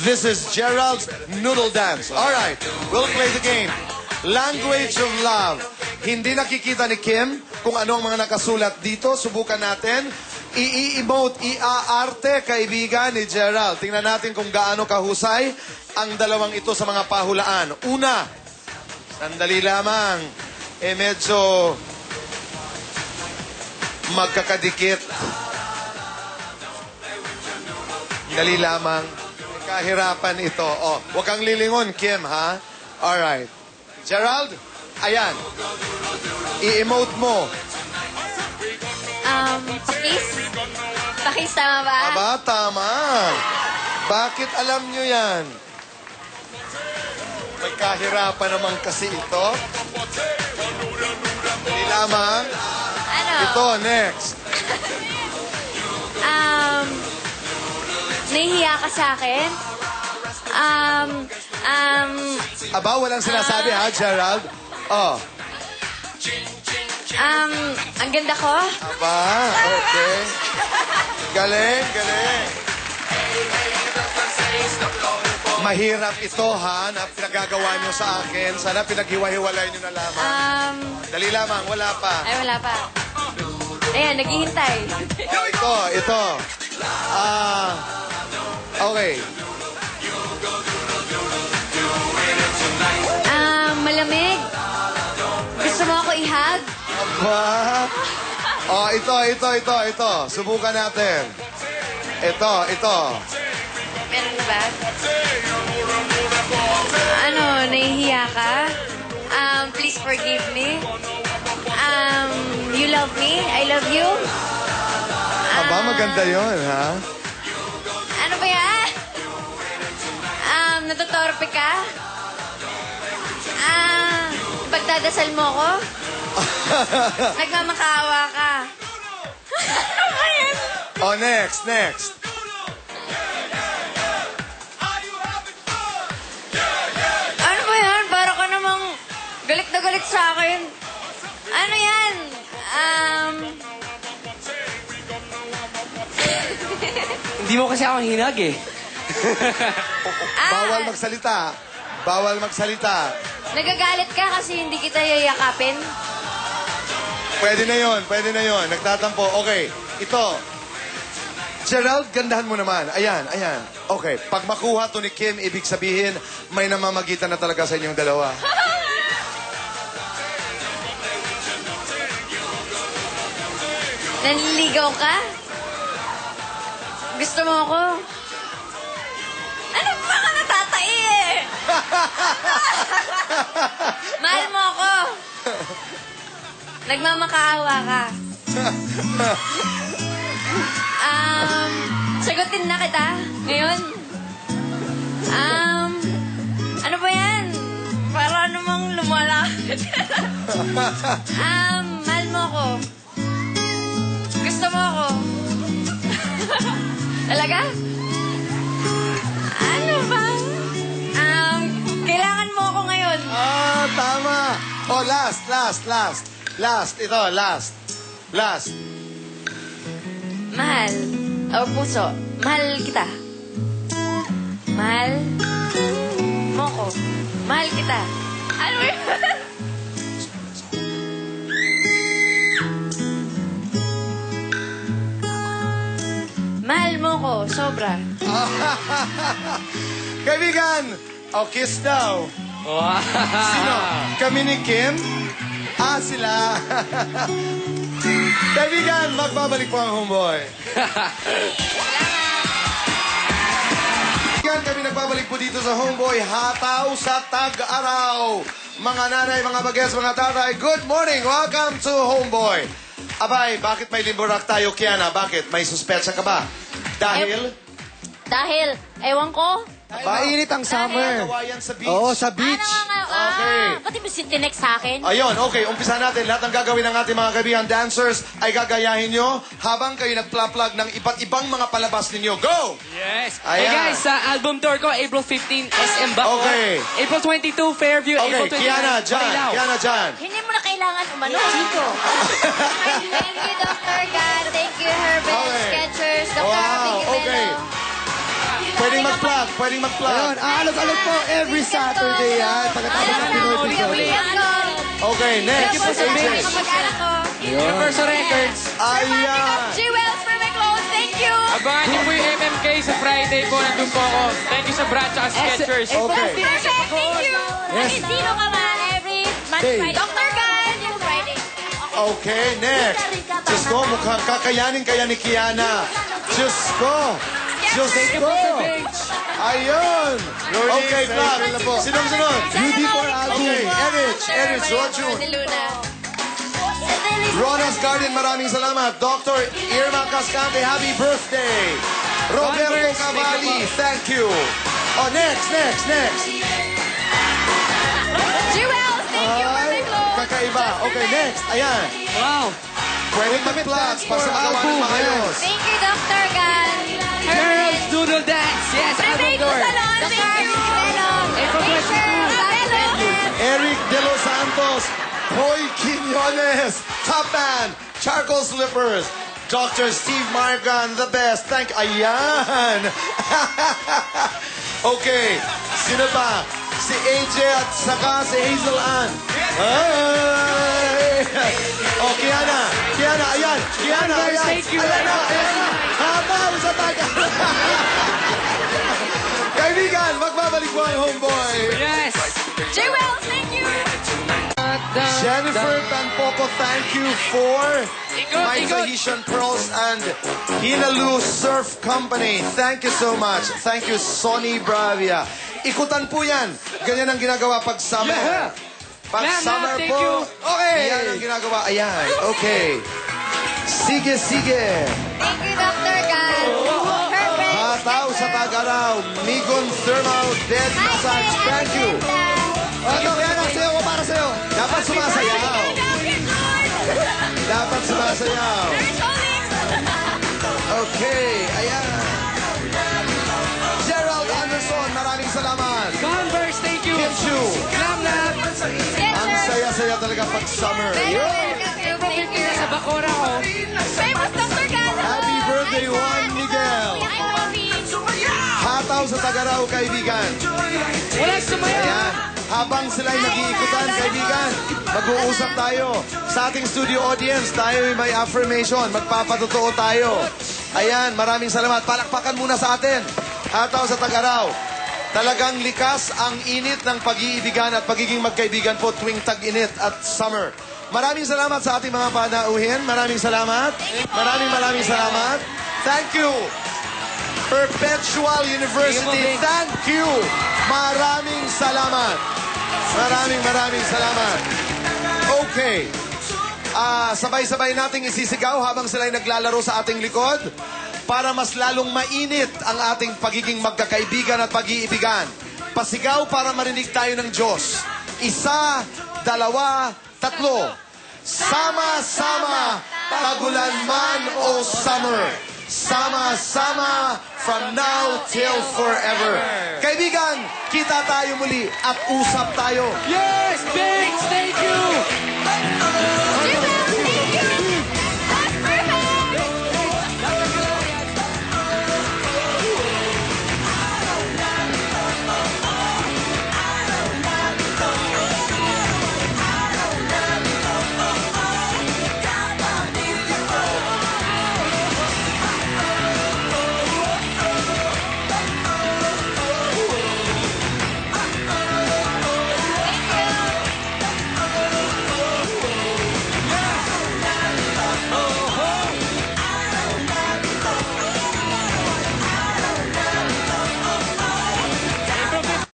This is Gerald's Noodle Dance. All right, we'll play the game. Language of Love. Hindi nakikita ni Kim kung ano ang mga nakasulat dito. Subukan natin. I-emote, i-aarte, kaibigan ni Gerald. Tingnan natin kung gaano kahusay ang dalawang ito sa mga pahulaan. Una, sandali lamang. Medyo magkakadikit. Dali lamang. Kahirapan ito. Oh, huwag kang lilingon, Kim, ha? Alright. Gerald, ayan. I-emote mo. Pakis? Pakis, tama ba? Aba, tama. Bakit alam nyo yan? May kahirapan naman kasi ito. Dali lamang. Ano? Ito, next. Nahihiya ka sa akin? Aba, walang sinasabi, ha, Gerald? Oh. Ang ganda ko? Aba, okay. Galing, galing. Mahirap ito, ha, na pinagagawa nyo sa akin. Sana pinaghiwa-hiwalay nyo na lamang. Dali lamang, wala pa. Ay, wala pa. Ayan, naghihintay. Ito. Okay. Malamig. Gusto mo ako i-hug? Aba. Oh, ito. Subukan natin. Ito. Meron na ba? Ano, nahihiya ka? Please forgive me. You love me? I love you? Aba, maganda yun, ha? Ano ba yan? Natutorpe ka? Pagdadasal mo ko? Nagmamakaawa ka? Ano ba yan? Oh, next. Ano ba yan? Para ka namang galit na galit sa akin. Ano yan? Hindi mo kasi ako hinag eh. Bawal magsalita. Nagagalit ka kasi hindi kita yayakapin? Pwede na yon. Nagtatampo. Okay, ito. Gerald, gandahan mo naman. Ayan. Okay, pag makuha to ni Kim, ibig sabihin, may namamagitan na talaga sa inyong dalawa. Nanliligaw ka? Gusto mo ako? Ano ba ka natatai eh? Mahal mo ako. Nagmamakaawa ka. Sagutin na kita ngayon. Ano ba yan? Para namang lumalapit. Mahal mo ako. Gusto mo ako. Talaga? Ano ba? Kailangan mo ako ngayon. Tama. Oh, last. Ito, last. Mahal. O puso. Mahal kita. Mahal mo ko. Mahal kita. Ano yun? Mahal mo ko. Sobra. Kaibigan, kiss daw. Wow. Sino? Kami ni Kim? Sila. Kaibigan, magbabalik po ang Homeboy. Kaibigan, kami nagbabalik po dito sa Homeboy, hataw sa tag-araw. Mga nanay, mga bagets, mga tatay, good morning. Welcome to Homeboy. Abay, bakit may limburak tayo, Kiana? Bakit? May suspetsa ka ba? Dahil? Dahil, ewan ko. Mainit ang summer. Kawayan sa beach. Oo, sa beach. Okay. Pati mo sintinex sa akin? Ayun, okay. Umpisa natin. Lahat ng gagawin ng ating mga kaibigan dancers ay gagayahin nyo habang kayo nagpla-plug ng iba't ibang mga palabas ninyo. Go! Yes. Ayan. Hey guys, sa album tour ko, April 15, SM Bacoor. Okay. April 22, Fairview. Okay, April 29, Kiana, Marilao. dyan. Hindi mo na kailangan umano, Chico. Thank you, Dr. God. Thank you, Herbert Okay. Skechers. Dr. Wow, Biggie okay. Bello. Pwedeng mag-plug, pwedeng mag-plug. Ayun, aalog-alog po every Saturday yan. Pagkatapos ng Pinoy Pinoy. Okay, next. AJ. Universal Records. Ayan. Jewels for my clothes. Thank you. Abangan niyo po yung MMK sa Friday po. Nandun po ako. Thank you sa Brad at Skechers. Okay. Perfect. Thank you. Yes. Sino ka ba every month Day. Friday? Dr. Gan, yung Friday. Okay, next. Diyos ko, mukhang kakayanin kaya ni Kiana. Diyos ko. Diyos ko. Ayun. Okay, plug. Sinong sunod? UD4 album. Okay, Erich, Rojun. Luna. Rona's Garden, maraming salamat. Dr. Irma Cascante, happy birthday. Roberto Converse, Cavalli, thank you. Oh, next. Jewels, thank you for my clothes. Kakaiba. Okay, next. Ayan. Wow. Pwedeng mag-plug para sa magawa ng maayos. Thank you, Dr. Gan. Girls Doodle Dance. Yes, album Prefect tour. Salon. Thank you. April 22. Eric De Los Santos, Hoy Quiñones, Top Man, Charcoal Slippers, Dr. Steve Margan, the best. Ayan. Okay, sino pa? Si AJ at saka si Hazel Ann. Ay! Oh, Kiana, ayan. Kiana, ayan. Thank you. Ayan na. Habang sa taga. Kaibigan, magbabalik po ang homeboy. Yes. Jewels, thank you. Jennifer Tanpoco, thank you for my Ikot. Tahitian Pearls and Hinalu Surf Company. Thank you so much. Thank you, Sonny Bravia. Ikutan po yan. Ganyan ang ginagawa pag summer. Yeah. Pag Yeah, summer thank po. you. Okay. Yan ang ginagawa. Ayan. Okay. Sige. Thank you, Dr. Gan. Perfect. Hataw sa Tagaraw. Migon Thermal Dead Massage. Thank you. Ito, kaya nagsayaw ko para sa'yo. Dapat sumasayaw. Dapat sumasayaw. Okay, ayan. Gerald Anderson, maraming salamat. Converse, thank you. Kim Chu, Glam Lab. ang saya-saya talaga pag summer. Thank you sa Bacora ko. Famous Dr. Gan. Happy birthday, Juan Miguel. Hataw sa Tagaraw, kaibigan. Walang sumayaw. Ayan. Habang sila'y nag-iikutan, kaibigan, mag-uusap tayo. Sa ating studio audience, tayo may affirmation. Magpapatotoo tayo. Ayan, maraming salamat. Palakpakan muna sa atin. Hataw sa Tagaraw. Talagang likas ang init ng pag-iibigan at pagiging magkaibigan po tuwing tag-init at summer. Maraming salamat sa ating mga panauhin. Maraming salamat. Maraming salamat. Thank you. Perpetual University, thank you. Maraming salamat. Maraming salamat. Okay. Sabay-sabay nating isisigaw habang sila'y naglalaro sa ating likod para mas lalong mainit ang ating pagiging magkakaibigan at pag-iibigan. Pasigaw para marinig tayo ng Diyos. 1, 2, 3. Sama-sama, tagulan man o summer. Sama-sama from now till forever. Kaibigan, kita tayo muli at usap tayo. Yes, Biggs, thank you. Jewels.